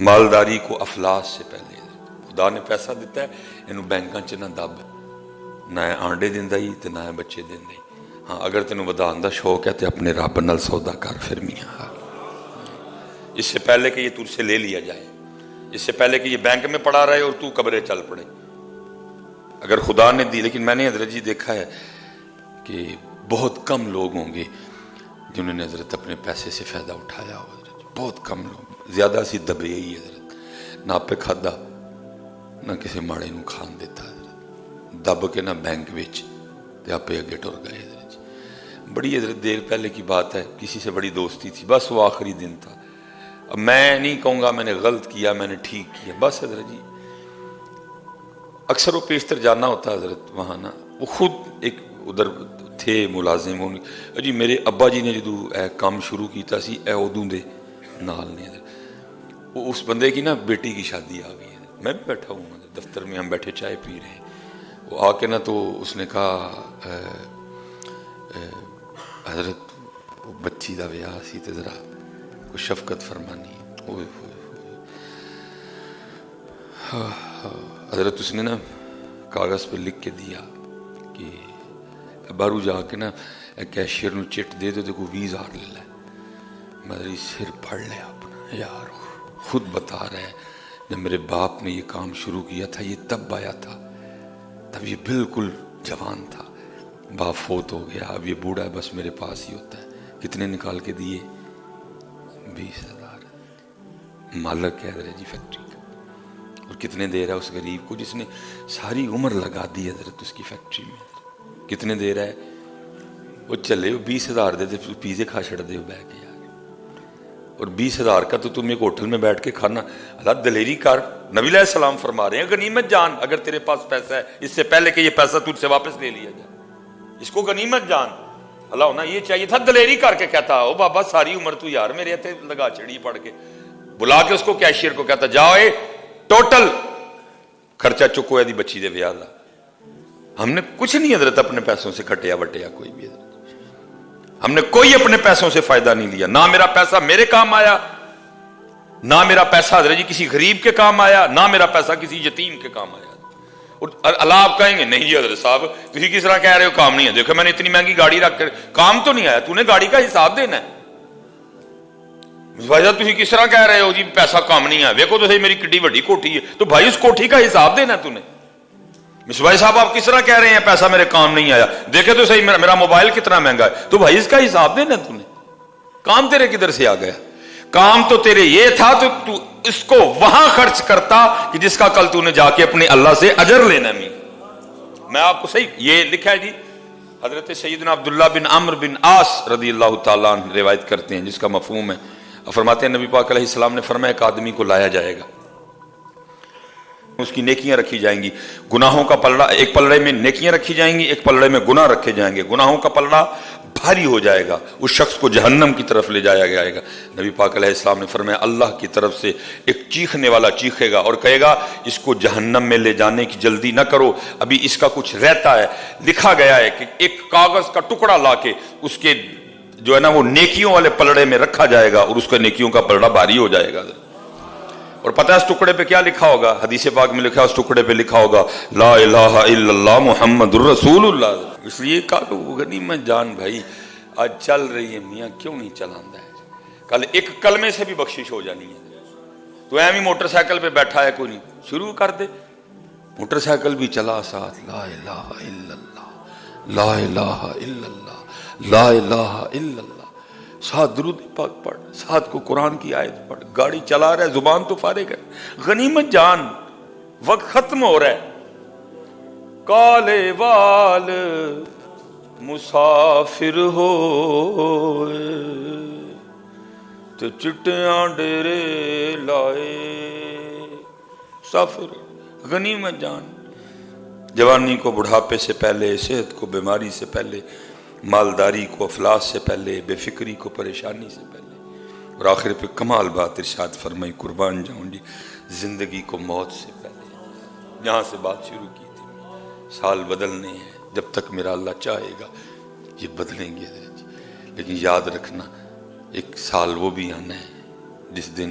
مالداری کو افلاس سے پہلے خدا نے پیسہ دیتا ہے انہوں بینکاں چ نہ دب نہ آنڈے دیندا ہی تے نہ بچے دیندا ہی. ہاں اگر تینوں ودان دا شوق ہے تے اپنے رب نال سودا کر پھر میاں. اس سے پہلے کہ یہ تجھ سے لے لیا جائے، اس سے پہلے کہ یہ بینک میں پڑا رہے اور تو قبریں چل پڑے. اگر خدا نے دی، لیکن میں نے حضرت جی دیکھا ہے کہ بہت کم لوگ ہوں گے جنہوں نے حضرت اپنے پیسے سے فائدہ اٹھایا ہو. بہت کم لوگ، زیادہ سی دبے ہی حضرت، نہ آپ پہ کھادا نہ کسی ماڑے نو کھان دیتا حضرت، دب کے نہ بینک وچ تے آپ اگے ٹر گئے حضرت. بڑی حضرت دیر پہلے کی بات ہے، کسی سے بڑی دوستی تھی، بس وہ آخری دن تھا. اب میں نہیں کہوں گا میں نے غلط کیا، میں نے ٹھیک کیا، بس حضرت جی اکثر و پیشتر جانا ہوتا حضرت وہاں نا. وہ خود ایک ادھر تھے ملازم جی. میرے ابا جی نے جدو اے کام شروع کیتا سی اے ادوں دے نال نے وہ اس بندے کی نا بیٹی کی شادی آ گئی ہے. میں بھی بیٹھا ہوں دفتر میں، ہم بیٹھے چائے پی رہے ہیں. وہ آ کے نا تو اس نے کہا حضرت وہ بچی دا بیاہ سی تے ذرا کوئی شفقت فرمانی. حضرت اس نے نا کاغذ پہ لکھ کے دیا کہ باہرو جا کے نا کیشیئر نو چٹ دے دو تو کوئی 20,000 لے لے. میری سر پھڑ لیا اپنا. یار خود بتا رہا ہے جب میرے باپ نے یہ کام شروع کیا تھا یہ تب آیا تھا، تب یہ بالکل جوان تھا. باپ فوت ہو گیا، اب یہ بوڑھا ہے، بس میرے پاس ہی ہوتا ہے. کتنے نکال کے دیے؟ 20,000. مالک ہے حضرت جی فیکٹری کا. اور کتنے دے رہا ہے اس غریب کو جس نے ساری عمر لگا دی حضرت اس کی فیکٹری میں؟ کتنے دے رہا ہے؟ وہ چلے 20,000 دے دے پیزے کھا چھڑ دے بہ کے یار. اور 20,000 کا تو تم ایک ہوٹل میں بیٹھ کے کھانا. اللہ دلیری کر. نبی علیہ السلام فرما رہے ہیں غنیمت جان اگر تیرے پاس پیسہ ہے اس سے پہلے کہ یہ پیسہ تجھ سے واپس لے لیا جائے، اس کو غنیمت جان. اللہ ہونا یہ چاہیے تھا دلیری کر کے کہتا او بابا ساری عمر تو یار میرے ہتھے لگا چڑی پڑھ کے. بلا کے اس کو کیشیئر کو کہتا جاؤ اے ٹوٹل خرچہ چکو ہے دی بچی دے بیاہ دا. ہم نے کچھ نہیں حضرت اپنے پیسوں سے کھٹیا وٹیا کوئی بھی حضرت. ہم نے کوئی اپنے پیسوں سے فائدہ نہیں لیا. نہ میرا پیسہ میرے کام آیا، نہ میرا پیسہ حضرت جی کسی غریب کے کام آیا، نہ میرا پیسہ کسی یتیم کے کام آیا. اور اللہ آپ کہیں گے نہیں جی حضرت صاحب تھی کس طرح کہہ رہے ہو کام نہیں ہے؟ دیکھو میں نے اتنی مہنگی گاڑی رکھ کر کام تو نہیں آیا، تو نے گاڑی کا حساب دینا ہے. بھائی صاحب تھی کس طرح کہہ رہے ہو جی پیسہ کام نہیں آیا؟ دیکھو تو صحیح میری کڈی بڑی کوٹھی ہے، تو بھائی اس کوٹھی کا حساب دینا ہے تو نے. مصباح صاحب آپ کس طرح کہہ رہے ہیں پیسہ میرے کام نہیں آیا؟ دیکھے تو صحیح میرا موبائل کتنا مہنگا ہے، تو بھائی اس کا حساب دینا تو نے. کام تیرے کدھر سے آ گیا؟ کام تو تیرے یہ تھا تو اس کو وہاں خرچ کرتا کہ جس کا کل تو نے جا کے اپنے اللہ سے اجر لینا. میں آپ کو صحیح یہ لکھا ہے جی حضرت سیدنا عبداللہ بن عمرو بن عاص رضی اللہ تعالیٰ عنہ روایت کرتے ہیں جس کا مفہوم ہے. فرماتے ہیں نبی پاک علیہ السلام نے فرمایا ایک آدمی کو لایا جائے گا، اس کی نیکیاں رکھی جائیں گی. گناہوں کا پلڑا، ایک پلڑے میں نیکیاں رکھی جائیں گی، ایک پلڑے میں گناہ رکھے جائیں گے. گناہوں کا پلڑا بھاری ہو جائے گا، اس شخص کو جہنم کی طرف لے جایا جائے گا. نبی پاک علیہ السلام نے فرمایا اللہ کی طرف سے ایک چیخنے والا چیخے گا اور کہے گا اس کو جہنم میں لے جانے کی جلدی نہ کرو، ابھی اس کا کچھ رہتا ہے. لکھا گیا ہے کہ ایک کاغذ کا ٹکڑا لا کے اس کے جو ہے نا وہ نیکیوں والے پلڑے میں رکھا جائے گا اور اس کا نیکیوں کا پلڑا بھاری ہو جائے گا. اور پتہ ہے اس ٹکڑے پہ کیا لکھا ہوگا؟ حدیث پاک میں لکھا ہے اس ٹکڑے پہ لکھا ہوگا لا الہ الا اللہ محمد الرسول اللہ. اس لیے کہا کہ وہ غنیمت جان بھائی آج چل رہی ہے میاں کیوں نہیں چلاندہ ہے؟ کل ایک کلمے سے بھی بخشش ہو جانی ہے. تو ایمی موٹر سائیکل پہ بیٹھا ہے کوئی نہیں، شروع کر دے موٹر سائیکل بھی چلا ساتھ لا الہ الا اللہ لا الہ الا اللہ لا الہ الا اللہ، ساتھ درود پاک پڑھ، ساتھ کو قرآن کی آیت پڑھ، گاڑی چلا رہا ہے زبان تو فارغ ہے. غنیمت جان وقت ختم ہو رہا ہے. کالے وال مسافر ہوئے تو چٹیاں ڈیرے لائے. مسافر غنیمت جان. جوانی کو بڑھاپے سے پہلے، صحت کو بیماری سے پہلے، مالداری کو افلاس سے پہلے، بے فکری کو پریشانی سے پہلے، اور آخر پہ کمال بات ارشاد فرمائی قربان جاؤں جی زندگی کو موت سے پہلے. یہاں سے بات شروع کی تھی، سال بدلنے ہیں، جب تک میرا اللہ چاہے گا یہ بدلیں گے جی. لیکن یاد رکھنا ایک سال وہ بھی آنا ہے جس دن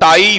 2.5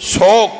100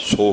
100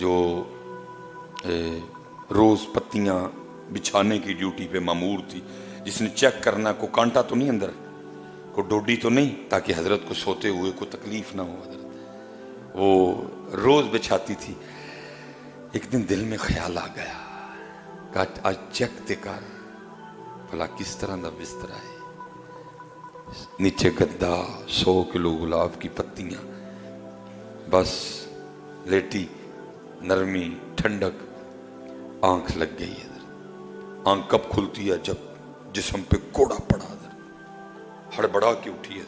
جو روز پتیاں بچھانے کی ڈیوٹی پہ مامور تھی، جس نے چیک کرنا کو کانٹا تو نہیں اندر، کو ڈوڈی تو نہیں، تاکہ حضرت کو سوتے ہوئے کو تکلیف نہ ہو، حضرت وہ روز بچھاتی تھی۔ ایک دن دل میں خیال آ گیا کہ آج چیک تے کر بھلا کس طرح دا بستر ہے، نیچے گدا، 100 کلو گلاب کی پتیاں، بس لیٹی، نرمی، ٹھنڈک، آنکھ لگ گئی حضرت۔ آنکھ کب کھلتی ہے؟ جب جسم پہ کوڑا پڑا حضرت، ہڑبڑا کے اٹھی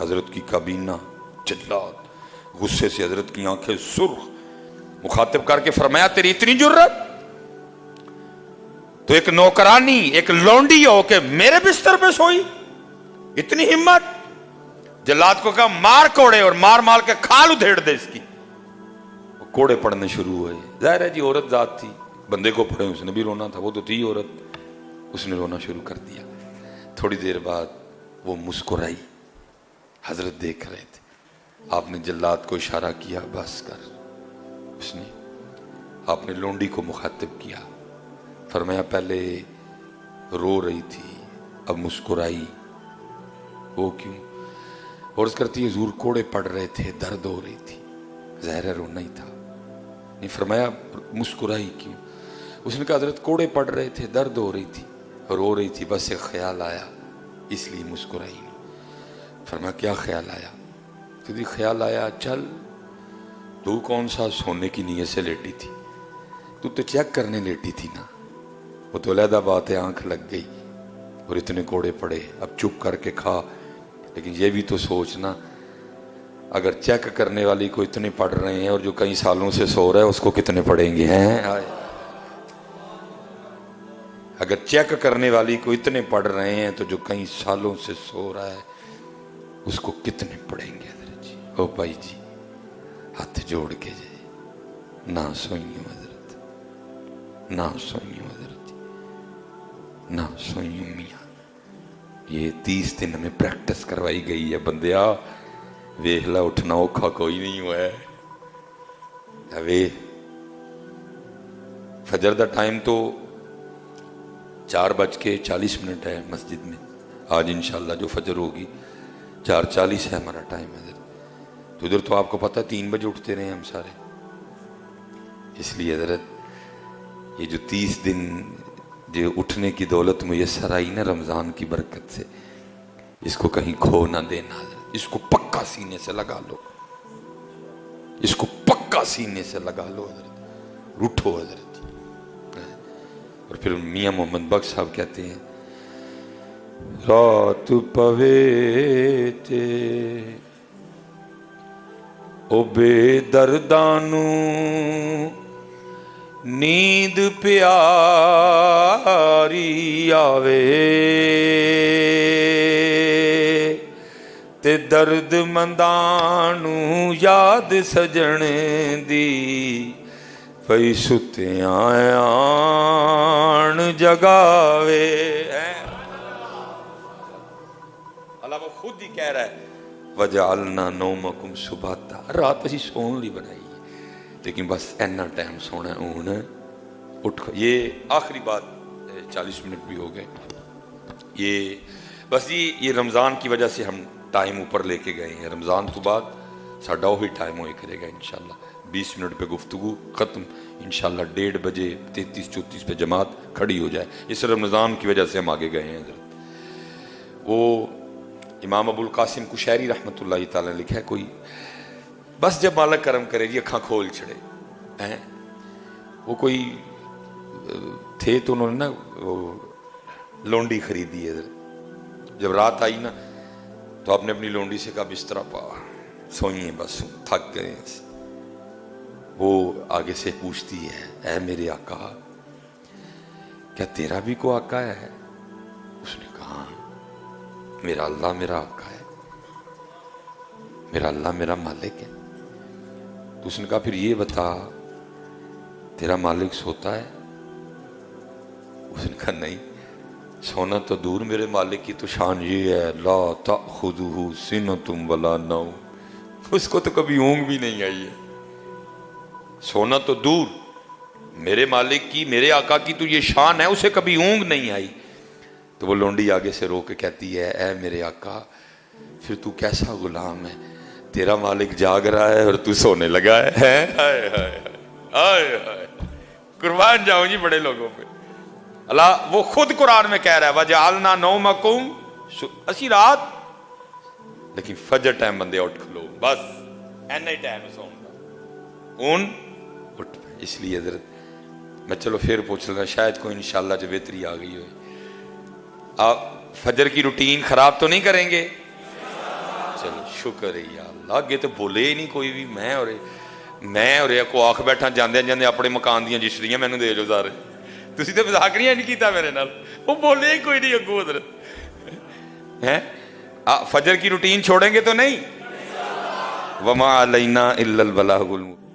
حضرت کی کابینہ جلات، غصے سے حضرت کی آنکھیں سرخ، مخاطب کر کے فرمایا تیری اتنی جرت، تو ایک نوکرانی، ایک لونڈی ہو کہ میرے بستر پہ سوئی، اتنی ہمت؟ جلات کو کہا مار کوڑے، اور مار مار کے کھال ادھیڑ دے اس کی۔ وہ کوڑے پڑنے شروع ہوئے، ظاہر ہے جی عورت ذات تھی، بندے کو پڑھے، اس نے بھی رونا تھا، وہ تو تھی عورت، اس نے رونا شروع کر دیا۔ تھوڑی دیر بعد وہ مسکرائی، حضرت دیکھ رہے تھے، آپ نے جلات کو اشارہ کیا بس کر، اس نے آپ نے لونڈی کو مخاطب کیا، فرمایا پہلے رو رہی تھی اب مسکرائی، وہ کیوں؟ عورت کرتی ہے حضور کوڑے پڑ رہے تھے، درد ہو رہی تھی، ظاہر ہے رونا ہی تھا، نہیں فرمایا مسکرائی کیوں؟ اس نے کہا حضرت کوڑے پڑ رہے تھے، درد ہو رہی تھی، رو رہی تھی، بس ایک خیال آیا اس لیے مسکرائی نہیں۔ فرمایا کیا خیال آیا؟ تو خیال آیا چل تو کون سا سونے کی نیت سے لیٹی تھی، تو چیک کرنے لیٹی تھی نا، وہ تو علیحدہ بات ہے، آنکھ لگ گئی اور اتنے کوڑے پڑے، اب چپ کر کے کھا، لیکن یہ بھی تو سوچنا اگر چیک کرنے والی کو اتنے پڑ رہے ہیں اور جو کئی سالوں سے سو رہا ہے اس کو کتنے پڑیں گے ہیں؟ اگر چیک کرنے والی کو اتنے پڑ رہے ہیں تو جو کئی سالوں سے سو رہا ہے اس کو کتنے پڑیں گے؟ حضرت جی او بھائی جی ہاتھ جوڑ کے جائے، نہ سوئیوں حضرت، نہ سوئیوں حضرت، نہ سوئیوں میاں۔ یہ 30 دن ہمیں پریکٹس کروائی گئی ہے، بندیا ویخلا اٹھنا اوکھا کوئی نہیں ہوا ہے۔ وے فجر دا ٹائم تو 4:40 ہے مسجد میں، آج انشاءاللہ جو فجر ہوگی 4:40 ہے ہمارا ٹائم ہے، تو ادھر تو آپ کو پتہ 3 بجے اٹھتے رہے ہم سارے، اس لیے حضرت یہ جو 30 دن جو اٹھنے کی دولت میسر آئی نا رمضان کی برکت سے، اس کو کہیں کھو نہ دینا حضرت، اس کو پکا سینے سے لگا لو، اس کو پکا سینے سے لگا لو حضرت، روٹھو حضرت۔ اور پھر میاں محمد بخش صاحب کہتے ہیں رات پوے تے او بے دردانو نیند پیاری آوے تے درد مندانو یاد سجن دی پئی ستیاں آن جگاوے۔ اللہ وہ خود ہی کہہ رہا ہے وَجَعَلْنَا نَوْمَكُمْ سُبَاتًا، رات اسی سون لی بنائی ہے، لیکن بس اینا ٹائم سونا ہے اون اٹھ۔ یہ آخری بات، 40 منٹ بھی ہو گئے، یہ بس یہ رمضان کی وجہ سے ہم ٹائم اوپر لے کے گئے ہیں، رمضان تو بعد ساڈا وہی ٹائم ہوئے کرے گا انشاءاللہ، 20 منٹ پہ گفتگو ختم، انشاءاللہ 1:30 بجے 33-34 پہ جماعت کھڑی ہو جائے، اس رمضان کی وجہ سے ہم آگے گئے ہیں حضرت۔ وہ امام ابو القاسم کشیری رحمۃ اللہ تعالیٰ نے لکھا ہے، کوئی بس جب مالک کرم کرے جی اکھاں کھول چھڑے ہیں، وہ کوئی تھے تو انہوں نے نا وہ لونڈی خریدی ہے، جب رات آئی نا تو آپ نے اپنی لونڈی سے کہا بستر پا سوئیں بس تھک گئے ہیں۔ وہ آگے سے پوچھتی ہے اے میرے آقا کیا تیرا بھی کوئی آقا ہے؟ اس نے کہا میرا اللہ میرا آقا ہے، میرا اللہ میرا مالک ہے۔ تو اس نے کہا پھر یہ بتا تیرا مالک سوتا ہے؟ اس نے کہا نہیں، سونا تو دور، میرے مالک کی تو شان یہ ہے لا تأخذہ سنۃ ولا نوم، اس کو تو کبھی اونگ بھی نہیں آئی ہے، سونا تو دور، میرے مالک کی، میرے آقا کی تو یہ شان ہے، اسے کبھی اونگ نہیں آئی۔ تو وہ لونڈی آگے سے رو کے کہتی ہے اے میرے آقا پھر تو کیسا غلام ہے، تیرا مالک جاگ رہا ہے اور تو سونے لگا ہے۔ ہائے ہائے ہائے ہائے، قربان جاؤں جی بڑے لوگوں پہ۔ اللہ وہ خود قرآن میں کہہ رہا ہے وَجَعَلْنَا نَوْمَكُمْ، اسی رات لیکن فجر ٹائم بندے اٹھ کھلو، بس این ٹائم سون کا اون اٹھ پہ۔ اس لیے حضرت میں چلو پھر پوچھ لگا، شاید کوئی انشاءاللہ جو بہتری آ گئی ہوئی، آپ فجر کی روٹین خراب تو نہیں کریں گے؟ چلو شکر ہے یا اللہ، آگے تو بولے ہی نہیں کوئی بھی، میں اور کو آخ بیٹھا جاندے جاندے اپنے مکان دیاں جسریاں مینوں دے جو سارے، تسی تے مذاق نہیں کیتا میرے نال، وہ بولے ہی کوئی نہیں اگوں حضرت ہیں۔ فجر کی روٹین چھوڑیں گے تو نہیں؟ وما علینا الا البلاغ المبین۔